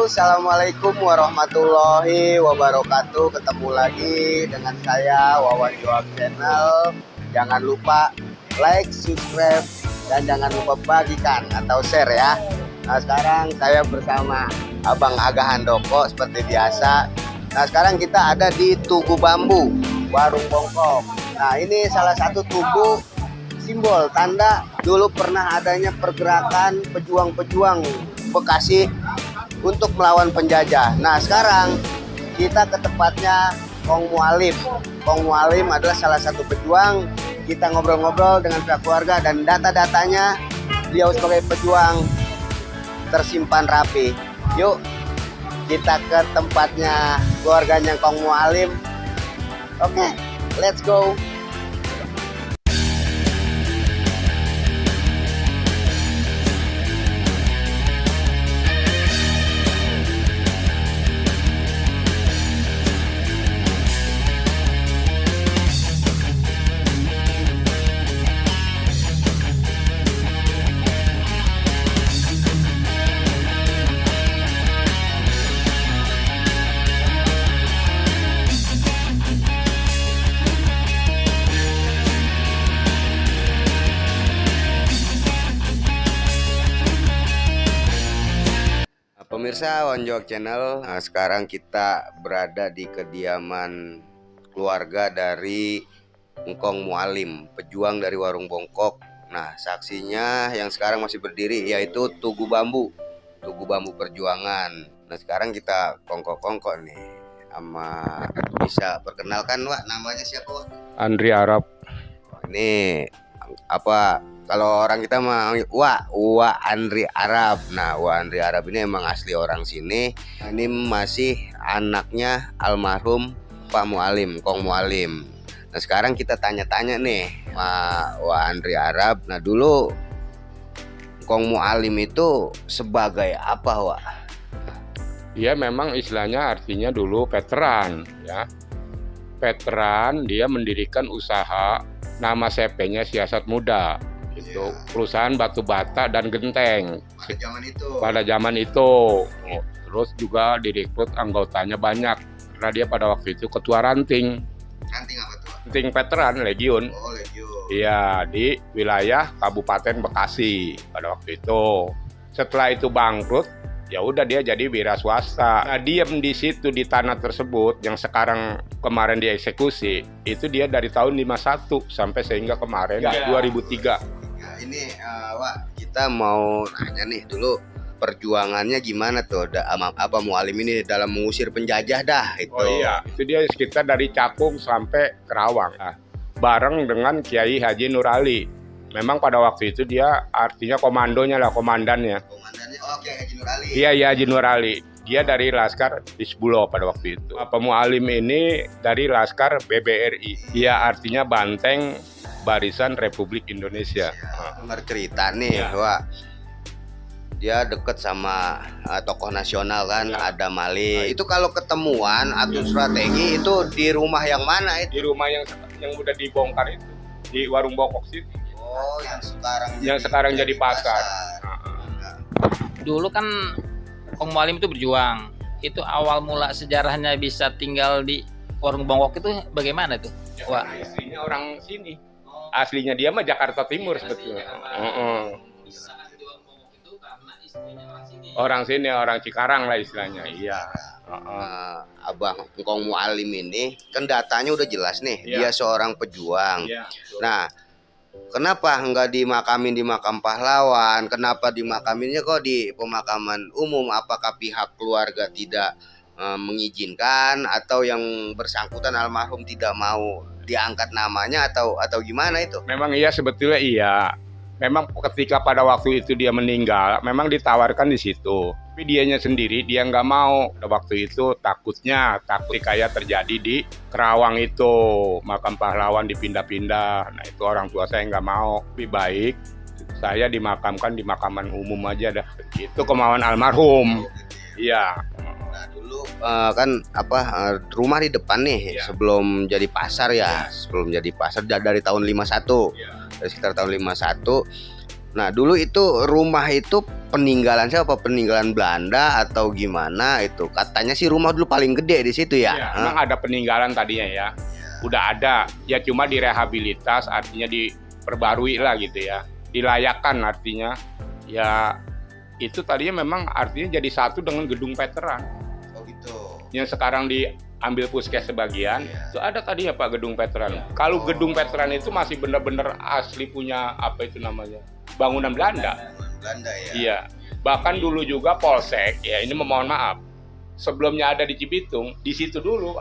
Assalamualaikum warahmatullahi wabarakatuh. Ketemu lagi dengan saya Wawan Joak Channel. Jangan lupa like, subscribe, dan jangan lupa bagikan atau share ya. Nah sekarang saya bersama Abang Aga Handoko seperti biasa. Nah sekarang kita ada di Tugu Bambu, Warung Bongkok. Nah ini salah satu tugu simbol tanda dulu pernah adanya pergerakan pejuang-pejuang Bekasi untuk melawan penjajah. Nah sekarang kita ke tempatnya Kong Mualim. Kong Mualim adalah salah satu pejuang. Kita ngobrol-ngobrol dengan pihak keluarga dan data-datanya beliau sebagai pejuang tersimpan rapi. Yuk kita ke tempatnya keluarganya Kong Mualim. Oke, let's go. Pemirsa Wawan Joak Channel, nah, sekarang kita berada di kediaman keluarga dari Engkong Mualim, pejuang dari Warung Bongkok. Nah, saksinya yang sekarang masih berdiri yaitu Tugu Bambu, Tugu Bambu Perjuangan. Nah, sekarang kita kongkok-kongkok nih, sama bisa perkenalkan Wak, namanya siapa Wak? Andri Arab. Ini apa? Kalau orang kita mah Wak Andri Arab. Nah, Wak Andri Arab ini emang asli orang sini. Ini masih anaknya almarhum Pak Mualim, Kong Mualim. Nah, sekarang kita tanya-tanya nih Wak Andri Arab. Nah, dulu Kong Mualim itu sebagai apa, Wak? Dia memang istilahnya artinya dulu veteran ya. Veteran, dia mendirikan usaha, nama CP-nya Siasat Muda. Itu perusahaan batu bata dan genteng pada zaman itu. Terus juga direkrut anggotanya banyak karena dia pada waktu itu ketua ranting apa tuh? Ranting veteran Legiun. Oh, Legiun. Iya, di wilayah Kabupaten Bekasi pada waktu itu. Setelah itu bangkrut, ya udah dia jadi wira swasta. Nah, diam di situ di tanah tersebut yang sekarang kemarin dieksekusi, itu dia dari tahun 51 sampai sehingga kemarin 2003. Ini Wak, kita mau nanya nih dulu perjuangannya gimana tuh apa Mualim ini dalam mengusir penjajah dah itu. Oh iya, itu dia sekitar dari Cakung sampai Kerawang. Nah, bareng dengan Kiai Haji Nur Ali. Memang pada waktu itu dia artinya komandonya lah, komandannya. Komandannya oke, Haji Nur Ali. Iya, Haji Nur Ali. Dia dari Laskar Hizbullah pada waktu itu. Pak Mualim ini dari Laskar BBRI. Dia artinya Banteng Barisan Republik Indonesia. Dengar cerita nih, Wak. Dia deket sama tokoh nasional kan, ada Malik. Itu kalau ketemuan atau strategi itu di rumah yang mana itu? Di rumah yang udah dibongkar itu, di Warung Bongkok situ. Oh, yang sekarang jadi pasar. Dulu kan Kong Mualim itu berjuang. Itu awal mula sejarahnya bisa tinggal di Warung Bongkok itu bagaimana tuh? Ya, Wah, istrinya orang sini. Aslinya dia mah Jakarta Timur sebetulnya. Orang sini, orang Cikarang lah istilahnya. Iya. Abang Kong Mualim ini kan datanya udah jelas nih, dia seorang pejuang. Nah, kenapa nggak dimakamin di makam pahlawan? Kenapa dimakaminnya kok di pemakaman umum? Apakah pihak keluarga tidak mengizinkan atau yang bersangkutan almarhum tidak mau diangkat namanya atau gimana itu? Memang iya, sebetulnya iya. Memang ketika pada waktu itu dia meninggal, memang ditawarkan di situ. Tapi dianya sendiri dia nggak mau. Pada waktu itu takut kayak terjadi di Kerawang itu, makam pahlawan dipindah-pindah. Nah itu orang tua saya nggak mau. Lebih baik saya dimakamkan di makaman umum aja dah. Itu kemauan almarhum. Iya. Nah dulu kan rumah di depan nih sebelum jadi pasar sebelum jadi pasar dari tahun 51, dari sekitar tahun 51. Nah dulu itu rumah itu peninggalan siapa? Peninggalan Belanda atau gimana itu? Katanya sih rumah dulu paling gede di situ ya. Ya, memang ada peninggalan tadinya ya. Udah ada, ya cuma direhabilitas, artinya diperbarui lah gitu ya. Dilayakkan artinya. Ya itu tadinya memang artinya jadi satu dengan gedung veteran. Oh gitu. Yang sekarang diambil Puskes sebagian, itu ada tadi ya Pak gedung veteran. Kalau gedung veteran itu masih benar-benar asli punya apa itu namanya? Bangunan Belanda. Belanda ya. Iya. Bahkan dulu juga Polsek, ya ini mohon maaf. Sebelumnya ada di Cibitung, di situ dulu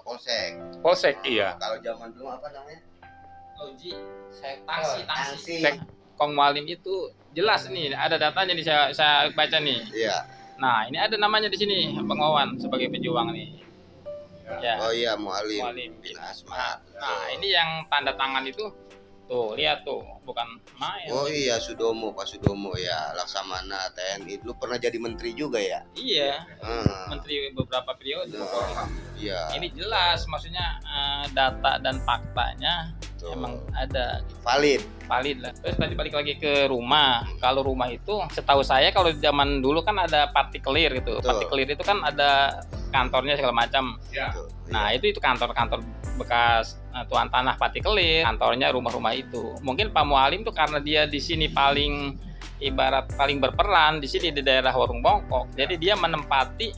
Polsek. Polsek iya. Kalau zaman dulu apa namanya? Loji, tangsi. Tangsi. Kong Mualim itu jelas nih, ada datanya nih saya baca nih. Iya. Nah, ini ada namanya di sini, Bang Wawan sebagai pejuang nih. Ya. Oh iya, Mualim Mualim bin Asma. Nah, ini yang tanda tangan itu tuh, lihat tuh, bukan main. Oh iya, Sudomo, Pak Sudomo ya, Laksamana TNI. Lu pernah jadi menteri juga ya? Iya, menteri beberapa periode. Iya. Ini jelas, maksudnya data dan faktanya Tuh. emang ada. Valid Lah. Terus tadi balik lagi ke rumah. Kalau rumah itu, setahu saya kalau zaman dulu kan ada partikelir gitu. Betul. Partikelir itu kan ada kantornya segala macam. Ya. Tuh, Nah, iya. itu kantor-kantor bekas tuan tanah partikelir, kantornya rumah-rumah itu. Mungkin Pak Mualim tuh karena dia di sini paling ibarat paling berperan di sini di daerah Warung Bongkok. Jadi dia menempati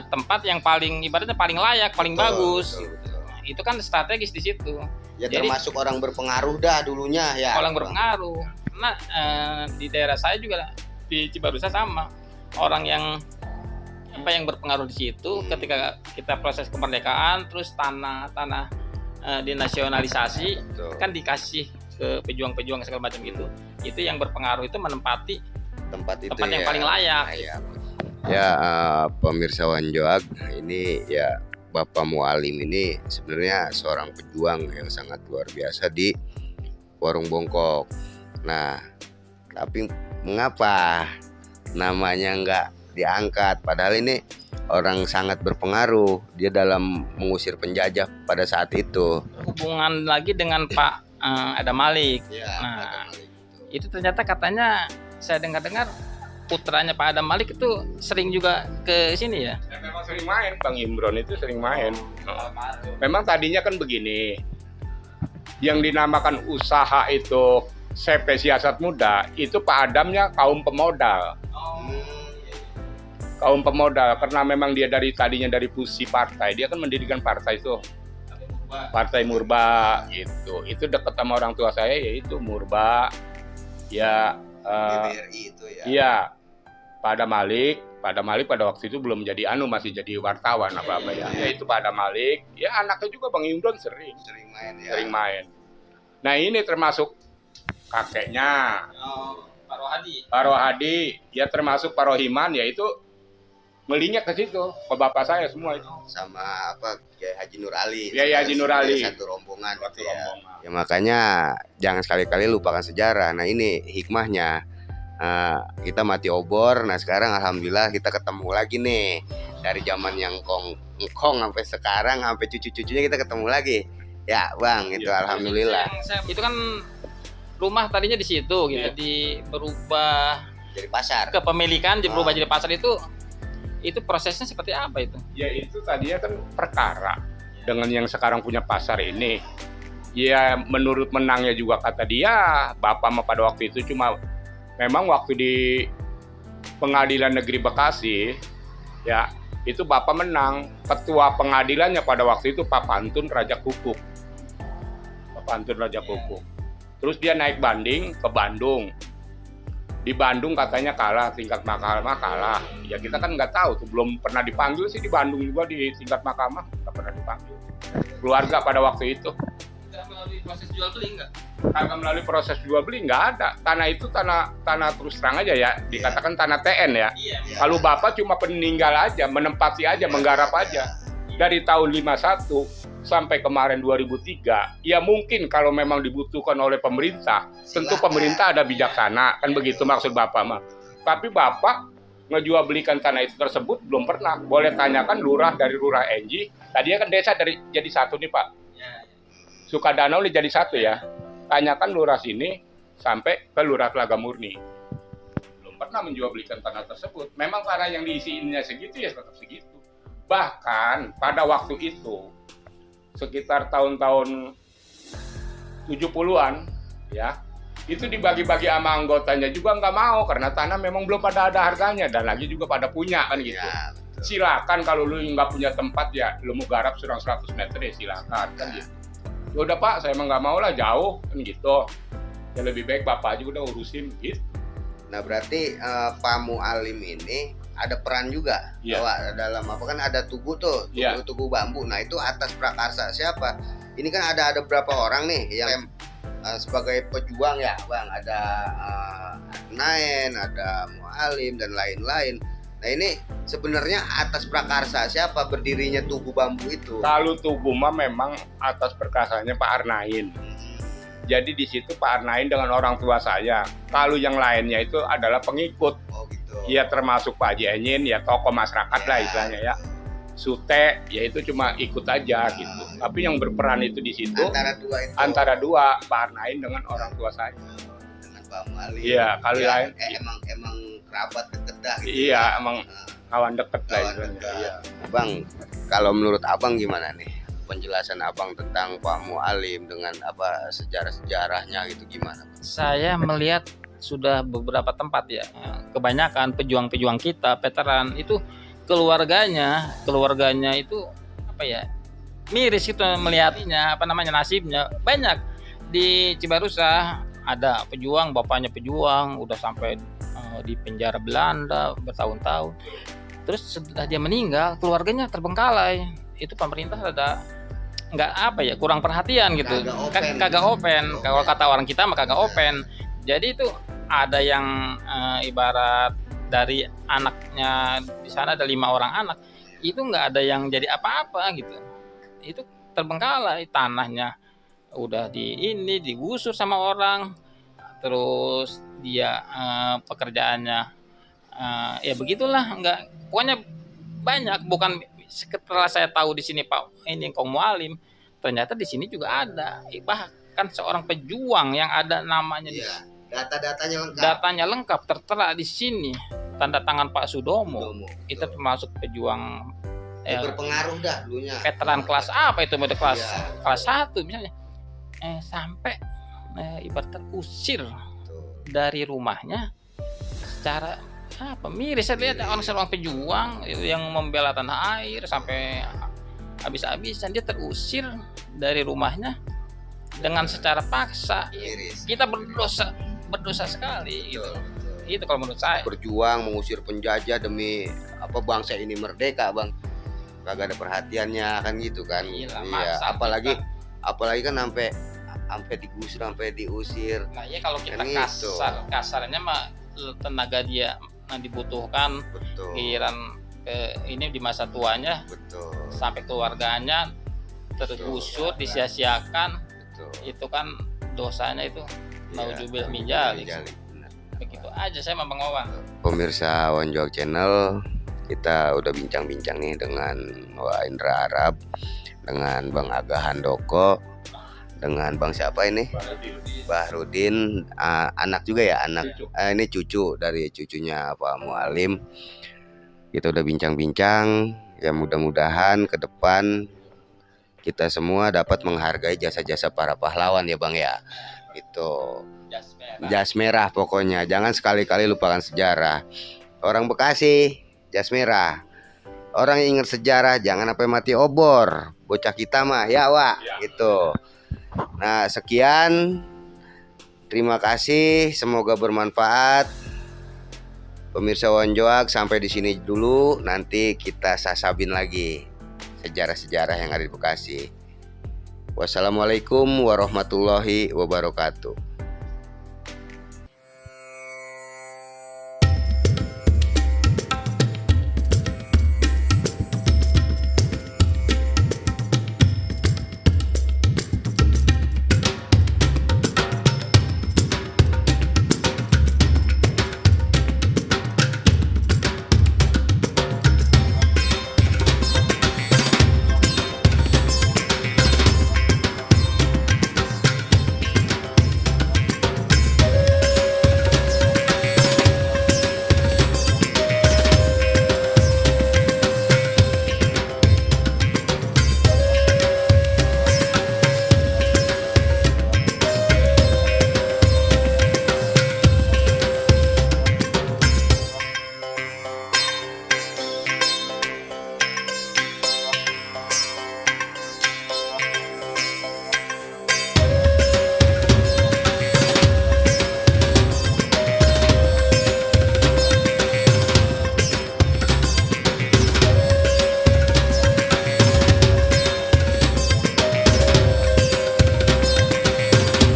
tempat yang paling ibaratnya paling layak, paling Betul, bagus. betul. Itu kan strategis di situ. Ya Jadi- termasuk orang berpengaruh dah dulunya ya. Orang berpengaruh. Nah, di daerah saya juga di Cibarusah sama. Orang yang berpengaruh di situ ketika kita proses kemerdekaan, terus tanah dinasionalisasi, Betul. kan dikasih ke pejuang-pejuang segala macam gitu. Itu yang berpengaruh itu menempati tempat itu tempat yang ya. paling layak. Ya, pemirsa Wanjoag, ini ya Bapak Mualim ini sebenarnya seorang pejuang yang sangat luar biasa di Warung Bongkok. Nah, tapi mengapa namanya nggak diangkat? Padahal ini orang sangat berpengaruh. Dia dalam mengusir penjajah pada saat itu. Hubungan lagi dengan Pak Adam Malik. Ya, Nah, itu ternyata katanya saya dengar-dengar putranya Pak Adam Malik itu sering juga ke sini ya. Dan memang sering main, Bang Imron itu sering main. Memang tadinya kan begini, yang dinamakan usaha itu CP Siasat Muda, itu Pak Adamnya kaum pemodal. Kaum pemodal, karena memang dia tadinya dari pusi partai, dia kan mendirikan partai itu. Partai Murba gitu. Itu dekat sama orang tua saya, yaitu Murba. Ya, BBRI itu ya. iya. Pak Adam Malik pada waktu itu belum jadi masih jadi wartawan apa-apa ya. Ya itu Pak Adam Malik, ya anaknya juga Bang Imron sering main ya. sering main. Nah, ini termasuk kakeknya Pak Rohadi, ya termasuk Pak Rohiman, ya itu melinya ke situ, ke bapak saya semua itu. Sama apa Kiai Haji Nur Ali. Kiai Haji Nur Ali. Satu rombongan Satu gitu ya. rombongan. Ya makanya jangan sekali-kali lupakan sejarah. Nah ini hikmahnya. Kita mati obor. Nah sekarang alhamdulillah kita ketemu lagi nih. Dari zaman yang ngkong sampai sekarang, sampai cucu-cucunya kita ketemu lagi. Ya bang, itu Ya, alhamdulillah. Itu kan rumah tadinya di situ gitu, berubah Dari pasar. kepemilikan, berubah jadi pasar itu prosesnya seperti apa itu? Ya itu tadinya kan perkara dengan yang sekarang punya pasar ini. Ya menurut menangnya juga kata dia, bapak mah pada waktu itu cuma memang waktu di Pengadilan Negeri Bekasi, ya itu bapak menang. Ketua pengadilannya pada waktu itu Pak Pantun Raja Kukuk. Pak Pantun Raja Kukuk. Terus dia naik banding ke Bandung. Di Bandung katanya kalah, tingkat mahkamah kalah. Ya kita kan nggak tahu tuh, belum pernah dipanggil sih di Bandung juga di tingkat mahkamah, nggak pernah dipanggil. Keluarga pada waktu itu. Tidak melalui proses jual beli enggak? Karena melalui proses jual beli nggak ada. Tanah itu tanah terus terang aja ya, dikatakan tanah TN ya. Iya. Kalau bapak cuma peninggal aja, menempati aja, menggarap aja. Dari tahun 51 sampai kemarin 2003, ya mungkin kalau memang dibutuhkan oleh pemerintah, tentu pemerintah ada bijaksana, kan begitu maksud bapak mah. Tapi bapak ngejual belikan tanah itu tersebut belum pernah. Boleh tanyakan lurah dari Lurah Enji, tadinya kan desa jadi satu nih Pak. Sukadanau nih jadi satu ya. Tanyakan lurah sini sampai ke Lurah Telaga Murni. Belum pernah menjual belikan tanah tersebut. Memang karena yang diisiinnya segitu ya tetap segitu. Bahkan pada waktu itu sekitar tahun-tahun 70-an ya, itu dibagi-bagi sama anggotanya juga nggak mau karena tanah memang belum pada ada harganya dan lagi juga pada punya kan gitu. Ya, betul. Silakan kalau lu nggak punya tempat ya lu mau garap surang 100 meter ya silakan kan gitu. Ya udah Pak, saya emang nggak mau lah jauh kan gitu. Ya lebih baik Bapak aja udah urusin gitu. Nah berarti Pak Mualim ini ada peran juga bahwa dalam apa kan ada tugu tuh, tugu bambu. Nah itu atas prakarsa siapa? Ini kan ada berapa orang nih yang sebagai pejuang ya Bang, ada Naen, ada Mualim dan lain-lain. Nah ini sebenarnya atas prakarsa siapa berdirinya tugu bambu itu? Kalau tugu mah memang atas perkasanya Pak Arnain. Jadi di situ Pak Arnain dengan orang tua saya. Kalau yang lainnya itu adalah pengikut. Oh gitu. Ya termasuk Pak Haji Enyin ya tokoh masyarakat lah istilahnya ya. Sute ya itu cuma ikut aja gitu. Tapi yang berperan itu di situ antara dua Pak Arnain dengan orang tua saya. Dengan Pak Mualim. Iya, kalau lain emang kerabat deket dah gitu. Iya, emang kawan deket lah istilahnya. Iya. Bang, kalau menurut Abang gimana nih penjelasan Abang tentang Pak Mualim dengan apa sejarah-sejarahnya gitu gimana? Saya melihat sudah beberapa tempat ya, kebanyakan pejuang-pejuang kita, veteran itu keluarganya itu apa ya, miris itu melihatnya, apa namanya, nasibnya. Banyak di Cibarusah ada pejuang, bapaknya pejuang udah sampai di penjara Belanda bertahun-tahun, terus setelah dia meninggal keluarganya terbengkalai. Itu pemerintah ada nggak apa ya, kurang perhatian gitu, kagak open. Kalau kata orang kita mah kagak open. Jadi itu ada yang ibarat dari anaknya di sana ada 5 orang anak, itu nggak ada yang jadi apa-apa gitu. Itu terbengkalai, tanahnya udah digusur sama orang, terus dia pekerjaannya ya begitulah, nggak, pokoknya banyak. Bukan setelah saya tahu di sini Pak ini Kong Mualim, ternyata di sini juga ada bahkan seorang pejuang yang ada namanya datanya lengkap tertera di sini, tanda tangan Pak Sudomo. Itu termasuk pejuang berpengaruh dah dulunya. Veteran kelas apa itu, kelas 1 misalnya. Sampai ibarat terusir dari rumahnya secara miris. Saya lihat seorang pejuang yang membela tanah air sampai habis-habisan dia terusir dari rumahnya dengan secara paksa. Kita berdosa sekali gitu. Itu kalau menurut saya. Berjuang mengusir penjajah demi apa bangsa ini merdeka, Bang. Kagak ada perhatiannya kan gitu kan. Iya, apalagi kan sampai digusur, sampai diusir. Nah, ya kalau kita kasarnya mah tenaga dia dibutuhkan, giliran ini di masa tuanya, sampai keluarganya tergusur, disia-siakan. Itu kan dosanya itu naujubil minjalik. Begitu aja saya Bang Wawan. Pemirsa Wanjuak Channel, kita udah bincang-bincang nih dengan Wak Indra Arab, dengan Bang Aga Handoko, dengan Bang siapa ini? Bahrudin, anak juga ya, anak ini cucu dari cucunya Pak Mualim. Kita udah bincang-bincang, ya mudah-mudahan ke depan kita semua dapat menghargai jasa-jasa para pahlawan ya Bang ya. Itu jas merah pokoknya, jangan sekali-kali lupakan sejarah. Orang Bekasi jas merah, orang yang ingat sejarah jangan sampai mati obor. Bocah kita mah ya Wak gitu. Nah sekian, terima kasih, semoga bermanfaat. Pemirsa Wanjuak, sampai di sini dulu, nanti kita sasabin lagi sejarah-sejarah yang ada di Bekasi. Wassalamualaikum warahmatullahi wabarakatuh.